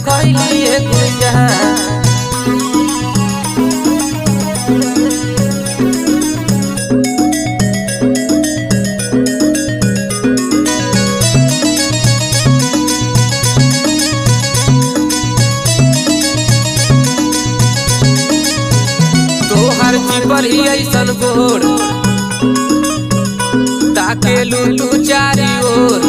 कहली गुंजा तोहर जीवर ही ऐसन गोड़ ताके लू तू चारी ओर